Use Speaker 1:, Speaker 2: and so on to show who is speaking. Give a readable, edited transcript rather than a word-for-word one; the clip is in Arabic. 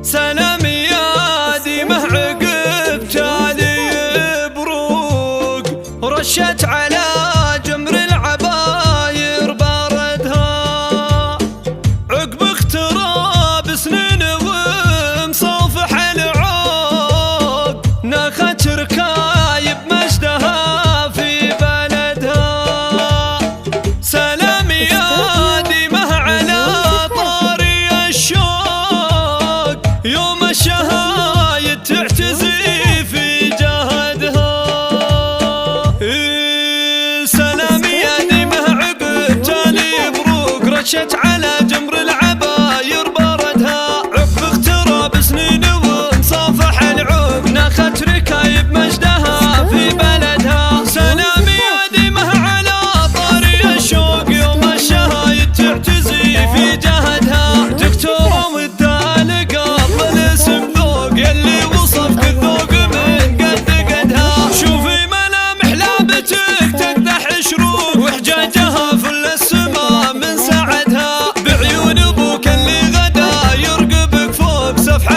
Speaker 1: سلام يا ديمه عقب تالي بروق رشت على جمر العباير باردها عقب اغتراب سنين ومصافح العوق ناخت ركايب مجدها في بلدها. سلام يا ديمه على طاري الشوق يوم الشهايد تعتزي في جهدها. سلام يا ديمه عقب تالي بروق رشت على جمر العباير باردها عقب اغتراب سنين ومصافح العوق ناخت ركايب مجدها في بلدها. سلام يا ديمه على طاري الشوق يوم الشهايد تعتزي في جهدها. دكتورة والدال قبل الاسم ذوق يلي وصفك الذوق من قدها. شوفي ملامح لابتك تكدح شروق وحجاجها فل السما من سعدها بعيون ابوك اللي غدا يرقبك فوق سفح